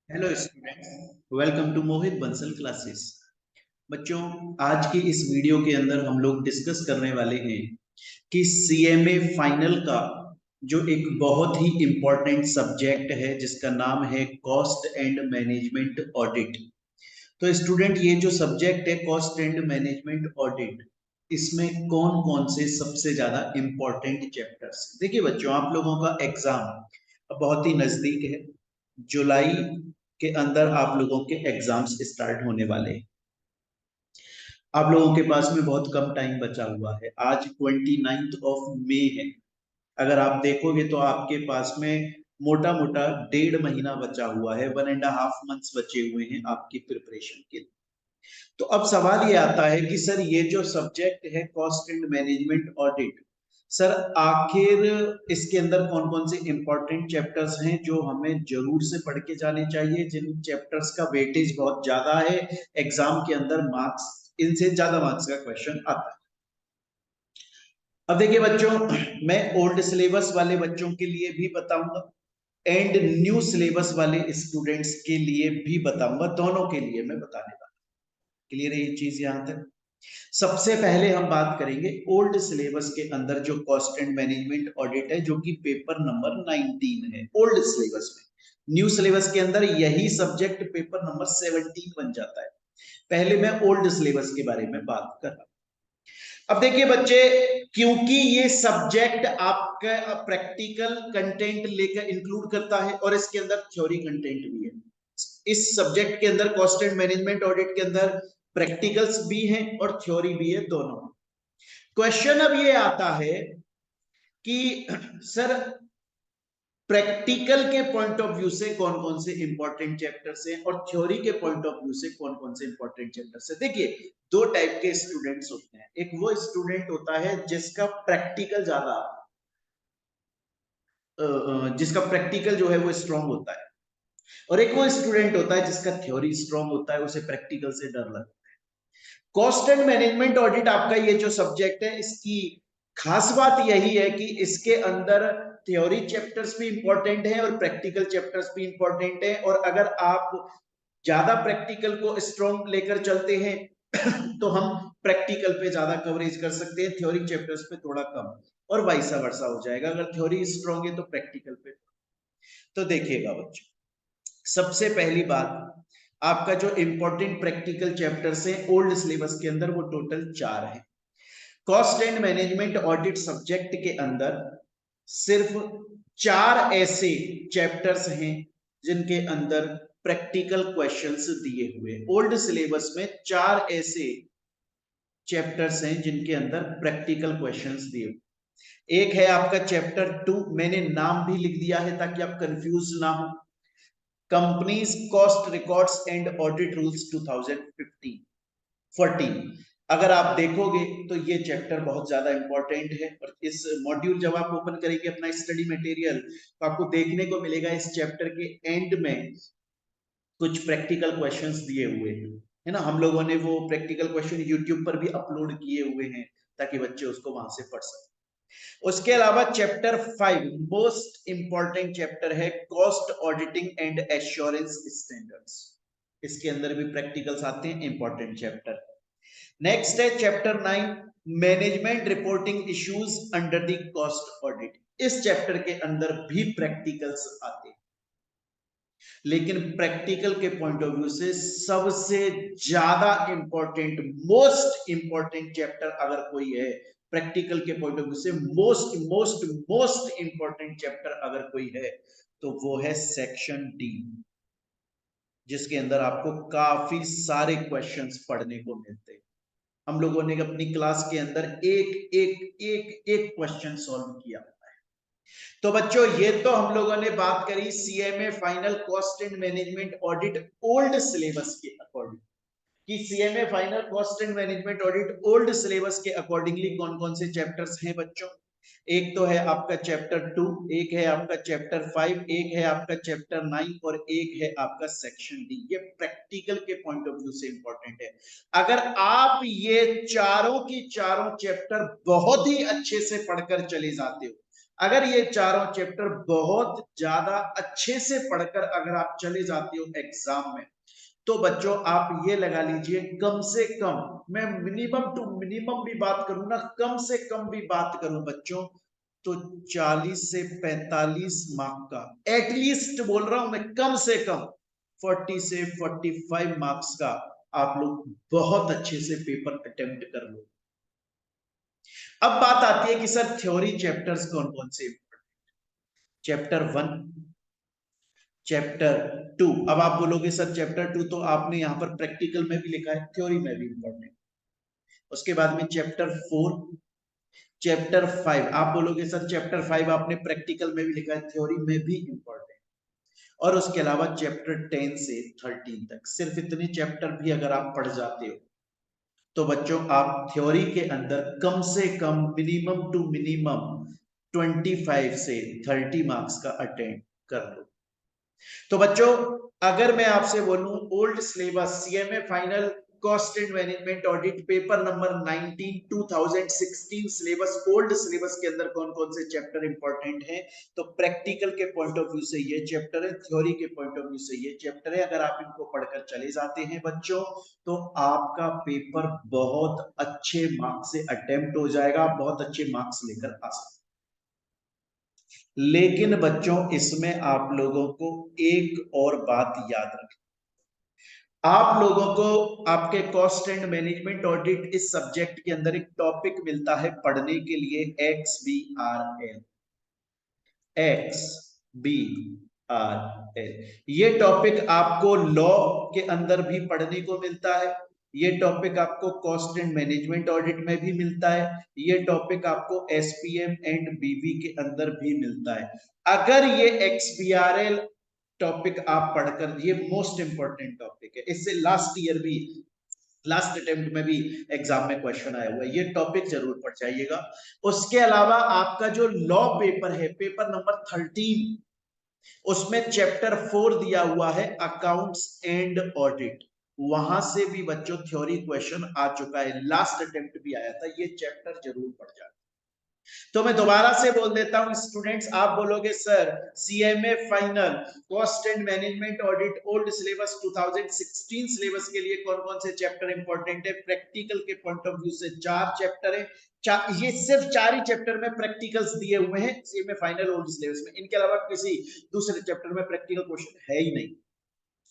Hello students, welcome to Mohit Bansal classes. बच्चों, आज की इस वीडियो के अंदर हम लोग डिस्कस करने वाले हैं कि सीएमए फाइनल का जो एक बहुत ही इंपॉर्टेंट सब्जेक्ट है जिसका नाम है कॉस्ट एंड मैनेजमेंट ऑडिट। तो स्टूडेंट, ये जो सब्जेक्ट है कॉस्ट एंड मैनेजमेंट ऑडिट, इसमें कौन कौन से सबसे ज्यादा इंपॉर्टेंट चैप्टर्स? देखिए बच्चों, आप लोगों का एग्जाम बहुत ही नजदीक है। जुलाई के अंदर आप लोगों के एग्जाम्स स्टार्ट होने वाले हैं। आप लोगों के पास में बहुत कम टाइम बचा हुआ है। आज 29th ऑफ मे है। अगर आप देखोगे तो आपके पास में मोटा मोटा 1.5 महीना बचा हुआ है। 1.5 मंथ्स बचे हुए हैं आपकी प्रिपरेशन के लिए। तो अब सवाल ये आता है कि सर, ये जो सब्जेक्ट है cost and management audit, sir आखिर इसके अंदर कौन कौन से इंपॉर्टेंट चैप्टर्स हैं जो हमें जरूर से पढ़ के जाने चाहिए, जिन चैप्टर्स का वेटेज बहुत ज्यादा है, एग्जाम के अंदर मार्क्स, इनसे ज्यादा मार्क्स का क्वेश्चन आता है। अब देखिए बच्चों, मैं ओल्ड सिलेबस वाले बच्चों के लिए भी बताऊंगा एंड न्यू सिलेबस वाले स्टूडेंट्स के लिए भी बताऊंगा। दोनों के लिए मैं बताने वाला। क्लियर है ये चीज यहां तक? सबसे पहले हम बात करेंगे ओल्ड सिलेबस के अंदर जो कॉस्ट एंड मैनेजमेंट ऑडिट है, जो कि पेपर नंबर 19 है ओल्ड सिलेबस में। न्यू सिलेबस के अंदर यही सब्जेक्ट पेपर नंबर 17 बन जाता है। पहले मैं ओल्ड सिलेबस के बारे में बात कर रहा हूं। अब देखिए बच्चे, क्योंकि ये सब्जेक्ट आपका प्रैक्टिकल कंटेंट लेकर इंक्लूड करता है और इसके अंदर थ्योरी कंटेंट भी है। इस सब्जेक्ट के अंदर कॉस्ट एंड मैनेजमेंट ऑडिट के अंदर प्रैक्टिकल्स भी हैं और थ्योरी भी है, दोनों। क्वेश्चन अब ये आता है कि सर, प्रैक्टिकल के पॉइंट ऑफ व्यू से कौन कौन से इंपॉर्टेंट चैप्टर्स हैं और थ्योरी के पॉइंट ऑफ व्यू से कौन कौन से इंपॉर्टेंट चैप्टर्स हैं। देखिए, दो टाइप के स्टूडेंट्स होते हैं। एक वो स्टूडेंट होता है जिसका प्रैक्टिकल ज्यादा, जिसका प्रैक्टिकल जो है वो स्ट्रांग होता है, और एक वो स्टूडेंट होता है जिसका थ्योरी स्ट्रांग होता है, उसे प्रैक्टिकल से डर लगता है। कॉस्ट एंड मैनेजमेंट ऑडिट आपका ये जो सब्जेक्ट है, इसकी खास बात यही है कि इसके अंदर थ्योरी चैप्टर्स भी इंपॉर्टेंट है और प्रैक्टिकल चैप्टर्स भी इंपॉर्टेंट है। और अगर आप ज्यादा प्रैक्टिकल को स्ट्रॉन्ग लेकर चलते हैं तो हम प्रैक्टिकल पे ज्यादा कवरेज कर सकते हैं, थ्योरी चैप्टर्स पे थोड़ा कम, और वाइसा वर्सा हो जाएगा। अगर थ्योरी स्ट्रॉन्ग है तो प्रैक्टिकल पे। तो देखिएगा बच्चों, सबसे पहली बात, आपका जो इंपॉर्टेंट प्रैक्टिकल चैप्टर्स हैं ओल्ड सिलेबस के अंदर, वो टोटल 4 है। Cost and management audit subject के अंदर सिर्फ 4 ऐसे चैप्टर्स हैं जिनके अंदर प्रैक्टिकल क्वेश्चंस दिए हुए। ओल्ड सिलेबस में 4 ऐसे चैप्टर्स हैं जिनके अंदर प्रैक्टिकल क्वेश्चंस दिए हुए। एक है आपका चैप्टर 2, मैंने नाम भी लिख दिया है ताकि आप कंफ्यूज ना हो, companies cost records and audit rules 2015 14। अगर आप देखोगे तो ये चैप्टर बहुत ज्यादा इंपॉर्टेंट है, और इस मॉड्यूल जब आप ओपन करेंगे अपना स्टडी मटेरियल, तो आपको देखने को मिलेगा इस चैप्टर के एंड में कुछ प्रैक्टिकल क्वेश्चंस दिए हुए हैं, है ना। हम लोगों ने वो प्रैक्टिकल क्वेश्चन यूट्यूब पर भी अपलोड किए हुए हैं ताकि बच्चे उसको वहां से पढ़ सकें। उसके अलावा चैप्टर 5 मोस्ट इंपॉर्टेंट चैप्टर है, cost auditing and assurance standards. इसके अंदर भी प्रैक्टिकल्स आते हैं, इंपॉर्टेंट चैप्टर। नेक्स्ट है chapter 9, management reporting issues under the cost audit. इस चैप्टर के अंदर भी प्रैक्टिकल्स आते हैं, लेकिन प्रैक्टिकल के पॉइंट ऑफ व्यू से सबसे ज्यादा इंपॉर्टेंट, मोस्ट इंपॉर्टेंट चैप्टर अगर कोई है प्रैक्टिकल के पॉइंट ऑफ व्यू से, most most most important chapter अगर कोई है, तो वो है सेक्शन डी, जिसके अंदर आपको काफी सारे क्वेश्चंस पढ़ने को मिलते हैं। हम लोगों ने अपनी क्लास के अंदर एक एक एक एक क्वेश्चन सॉल्व किया। तो बच्चों, ये तो हम लोगों ने बात करी CMA final cost and management audit old syllabus के अकॉर्डिंग, कि CMA final cost and management audit old syllabus के अकॉर्डिंगली कौन कौन से चैप्टर्स हैं बच्चों। एक तो है आपका चैप्टर 2, एक है आपका चैप्टर 5, एक है आपका चैप्टर 9, और एक है आपका सेक्शन डी। ये प्रैक्टिकल के पॉइंट ऑफ व्यू से इंपॉर्टेंट है। अगर आप ये चारों की चारों चैप्टर बहुत ही अच्छे से पढ़कर चले जाते हो, अगर ये चारों चैप्टर बहुत ज्यादा अच्छे से पढ़कर अगर आप चले जाते हो एग्जाम में, तो बच्चों आप ये लगा लीजिए कम से कम, मैं मिनिमम टू मिनिमम भी बात करूं ना, कम से कम भी बात करूं बच्चों, तो 40 से 45 मार्क का, एटलीस्ट बोल रहा हूं मैं, कम से कम 40 से 45 मार्क्स का आप लोग बहुत अच्छे से पेपर अटेम्प्ट कर लो। अब बात आती है कि सर थ्योरी चैप्टर्स कौन कौन से, चैप्टर 1, चैप्टर 2। अब आप बोलोगे सर चैप्टर 2 तो आपने यहां पर प्रैक्टिकल में भी लिखा है, थ्योरी में भी इंपॉर्टेंट। उसके बाद में चैप्टर 4, चैप्टर 5, आप बोलोगे सर चैप्टर 5 आपने प्रैक्टिकल में भी लिखा है, थ्योरी में भी इंपॉर्टेंट। और उसके अलावा चैप्टर 10 से 13 तक, सिर्फ इतने चैप्टर भी अगर आप पढ़ जाते हो तो बच्चों आप थ्योरी के अंदर कम से कम मिनिमम टू मिनिमम 25 से 30 मार्क्स का अटेंड कर लो। तो बच्चों अगर मैं आपसे बोलूं old syllabus CMA final cost and management audit paper number 19 2016 syllabus, old syllabus के अंदर कौन कौन से चैप्टर इंपॉर्टेंट हैं, तो प्रैक्टिकल के पॉइंट ऑफ व्यू से ये चैप्टर है, थ्योरी के पॉइंट ऑफ व्यू से ये चैप्टर है। अगर आप इनको पढ़कर चले जाते हैं बच्चों तो आपका पेपर बहुत अच्छे मार्क्स से अटेम्प्ट हो जाएगा, आप बहुत अच्छे मार्क्स लेकर आ सकते। लेकिन बच्चों इसमें आप लोगों को एक और बात याद रखें, आप लोगों को आपके कॉस्ट एंड मैनेजमेंट ऑडिट इस सब्जेक्ट के अंदर एक टॉपिक मिलता है पढ़ने के लिए, XBRL, XBRL। ये टॉपिक आपको लॉ के अंदर भी पढ़ने को मिलता है, ये टॉपिक आपको कॉस्ट एंड मैनेजमेंट ऑडिट में भी मिलता है, ये टॉपिक आपको SPM एंड BV के अंदर भी मिलता है। अगर ये XBRL टॉपिक आप पढ़कर, ये मोस्ट इंपॉर्टेंट टॉपिक है, इससे लास्ट ईयर भी, लास्ट अटेम्प्ट में भी एग्जाम में क्वेश्चन आया हुआ है, ये टॉपिक जरूर पढ़ जाइएगा। उसके अलावा आपका जो लॉ पेपर है, पेपर नंबर 13, उसमें चैप्टर 4 दिया हुआ है अकाउंट्स एंड ऑडिट, वहां से भी बच्चों थ्योरी क्वेश्चन आ चुका है, लास्ट अटेम्प्ट भी आया था, ये चैप्टर जरूर पढ़ जाए। तो मैं दोबारा से बोल देता हूं स्टूडेंट्स, आप बोलोगे sir CMA final cost and management audit old syllabus 2016 syllabus के लिए कौन कौन से चैप्टर इंपॉर्टेंट है, प्रैक्टिकल के पॉइंट ऑफ व्यू से 4 चैप्टर है, ये सिर्फ 4 ही चैप्टर में प्रैक्टिकल्स दिए हुए हैं सीएमए फाइनल ओल्ड सिलेबस में, इनके अलावा किसी दूसरे चैप्टर में प्रैक्टिकल क्वेश्चन है ही नहीं,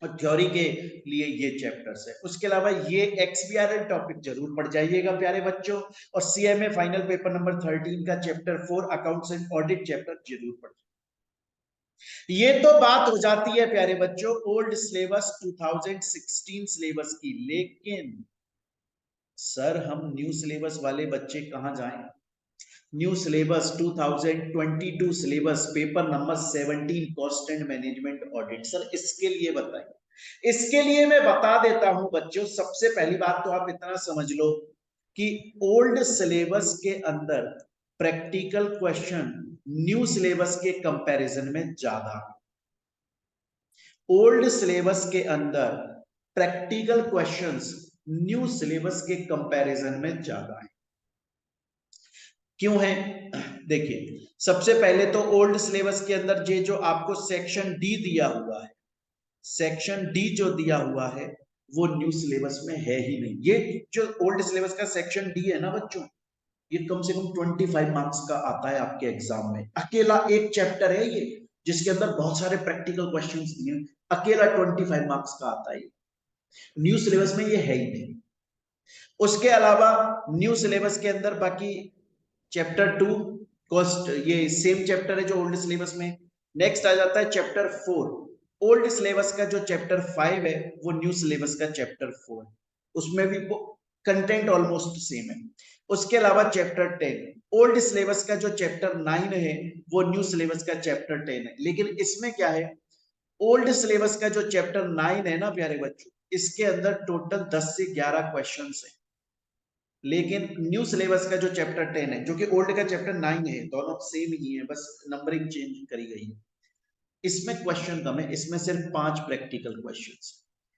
और थ्योरी के लिए ये चैप्टर्स है। उसके अलावा ये XBRL टॉपिक जरूर पढ़ जाइएगा प्यारे बच्चों, और सीएमए फाइनल पेपर नंबर 13 का chapter 4 accounts and audit chapter जरूर पढ़। ये तो बात हो जाती है प्यारे बच्चों ओल्ड सिलेबस 2016 सिलेबस की, लेकिन सर हम न्यू सिलेबस वाले बच्चे कहां जाएं? New syllabus 2022 syllabus paper number 17 cost and management audit, sir इसके लिए बताइए। इसके लिए मैं बता देता हूं बच्चों, सबसे पहली बात तो आप इतना समझ लो कि ओल्ड सिलेबस के अंदर प्रैक्टिकल क्वेश्चन न्यू सिलेबस के कंपैरिजन में ज्यादा, ओल्ड सिलेबस के अंदर प्रैक्टिकल क्वेश्चंस न्यू सिलेबस के कंपैरिजन में ज्यादा है। क्यों है? देखिए सबसे पहले तो ओल्ड सिलेबस के अंदर ये जो आपको सेक्शन डी दिया हुआ है, सेक्शन डी जो दिया हुआ है वो न्यू सिलेबस में है ही नहीं। ये जो ओल्ड सिलेबस का सेक्शन डी है ना बच्चों, ये कम से कम 25 मार्क्स का आता है आपके एग्जाम में, अकेला एक चैप्टर है ये जिसके अंदर बहुत सारे प्रैक्टिकल क्वेश्चंस दिए, अकेला 25 मार्क्स का आता है, न्यू सिलेबस में ये है ही नहीं। उसके अलावा न्यू सिलेबस के अंदर बाकी चैप्टर 2 कॉस्ट, ये सेम चैप्टर है जो ओल्ड सिलेबस में। नेक्स्ट आ जाता है चैप्टर 4, ओल्ड सिलेबस का जो चैप्टर 5 है वो न्यू सिलेबस का चैप्टर 4, उसमें भी कंटेंट ऑलमोस्ट सेम है। उसके अलावा चैप्टर 10, ओल्ड सिलेबस का जो चैप्टर 9 है वो न्यू सिलेबस का चैप्टर 10 है, लेकिन इसमें क्या है, ओल्ड सिलेबस का जो चैप्टर 9 है ना प्यारे बच्चों, इसके अंदर टोटल 10 से 11 क्वेश्चंस है, लेकिन न्यू सिलेबस का जो चैप्टर 10 है जो कि ओल्ड का चैप्टर 9 है, दोनों सेम ही है, बस नंबरिंग चेंज करी गई है, इसमें क्वेश्चन कम है, इसमें सिर्फ 5 प्रैक्टिकल क्वेश्चंस।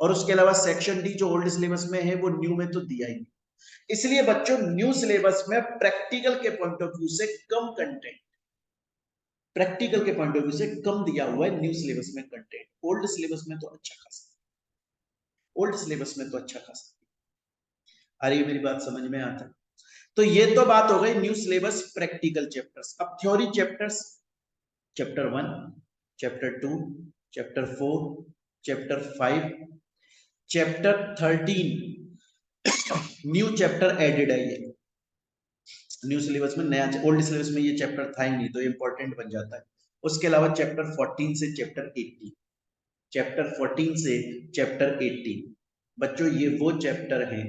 और उसके अलावा सेक्शन डी जो ओल्ड सिलेबस में है वो न्यू में तो दिया ही नहीं। इसलिए बच्चों न्यू सिलेबस में प्रैक्टिकल के पॉइंट ऑफ व्यू से कम कंटेंट, प्रैक्टिकल के पॉइंट ऑफ व्यू से कम दिया हुआ है न्यू सिलेबस में कंटेंट। ओल्ड सिलेबस में तो अच्छा खासा, ओल्ड सिलेबस में तो अच्छा खासा। आ रही है मेरी बात समझ में आता है? तो ये तो बात हो गई न्यू सिलेबस प्रैक्टिकल चैप्टर्स। अब theory chapters, chapter 1, chapter 2, chapter 4, chapter 5, chapter 13 new chapter added है। ये न्यू सिलेबस में नया, ओल्ड सिलेबस में ये चैप्टर था ही नहीं, तो इंपॉर्टेंट बन जाता है। उसके अलावा चैप्टर 14 से चैप्टर 18, चैप्टर 14 से चैप्टर 18 बच्चों ये वो चैप्टर हैं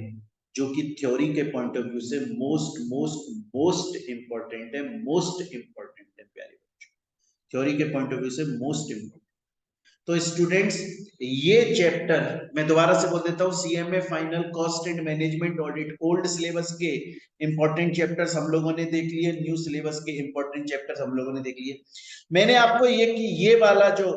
जो कि थ्योरी के पॉइंट ऑफ व्यू से मोस्ट मोस्ट मोस्ट इंपॉर्टेंट है, मोस्ट इंपॉर्टेंट है प्यारे बच्चों, थ्योरी के पॉइंट ऑफ व्यू से मोस्ट इंपॉर्टेंट। तो स्टूडेंट्स ये चैप्टर मैं दोबारा से बोल देता हूँ, CMA final cost and management audit old syllabus के इंपॉर्टेंट चैप्टर्स हम लोगों ने देख लिए, न्यू सिलेबस के इंपॉर्टेंट चैप्टर्स हम लोगों ने देख लिए। मैंने आपको ये वाला जो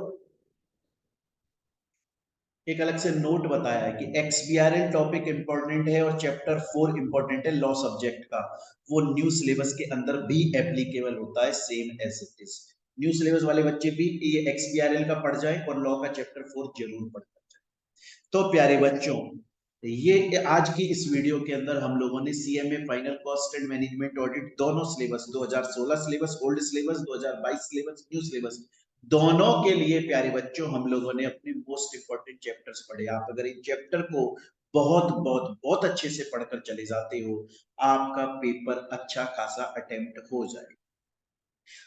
एक अलग से नोट बताया है कि एक्सबीआरएल टॉपिक इंपॉर्टेंट है और चैप्टर 4 इंपॉर्टेंट है लॉ सब्जेक्ट का, वो न्यू सिलेबस के अंदर भी एप्लीकेबल होता है same as it is. New syllabus वाले बच्चे भी ये एक्सबीआरएल का पढ़ जाए और लॉ का चैप्टर 4 जरूर पढ़ जाए। तो प्यारे बच्चों ये आज की इस वीडियो के अंदर हम लोगों ने CMA final cost and management audit दोनों syllabus 2016 syllabus, old syllabus, 2022 syllabus, new syllabus, दोनों के लिए प्यारे बच्चों हम लोगों ने अपने मोस्ट इंपोर्टेंट चैप्टर्स पढ़े। आप अगर इन चैप्टर को बहुत बहुत बहुत अच्छे से पढ़कर चले जाते हो, आपका पेपर अच्छा खासा अटेम्प्ट हो जाए।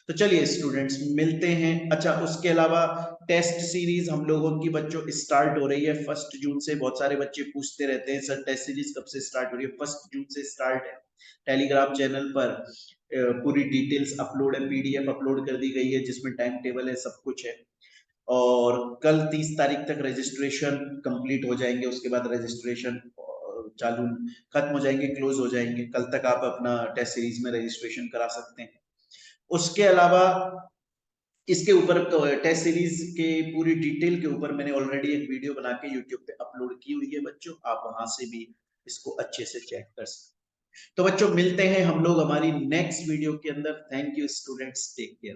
तो चलिए स्टूडेंट्स मिलते हैं। अच्छा उसके अलावा टेस्ट सीरीज हम लोगों की बच्चों स्टार्ट हो रही है 1 जून से। बहुत सारे बच्चे पूछते रहते हैं सर टेस्ट सीरीज कब से स्टार्ट हो रही है? 1 जून से स्टार्ट है। टेलीग्राम चैनल पर पूरी डिटेल्स अपलोड है, पीडीएफ अपलोड कर दी गई है जिसमें टाइम टेबल है, सब कुछ है। और कल 30 तारीख तक रजिस्ट्रेशन कंप्लीट हो जाएंगे, उसके बाद रजिस्ट्रेशन चालू खत्म हो जाएंगे, क्लोज हो जाएंगे। कल तक आप अपना टेस्ट सीरीज में रजिस्ट्रेशन करा सकते हैं। उसके अलावा इसके ऊपर टेस्ट सीरीज के पूरी डिटेल के ऊपर मैंने ऑलरेडी एक वीडियो बना के यूट्यूब पे अपलोड की हुई है बच्चों, आप वहां से भी इसको अच्छे से चेक कर सकते हैं। तो बच्चों मिलते हैं हम लोग हमारी नेक्स्ट वीडियो के अंदर। Thank you students, take care.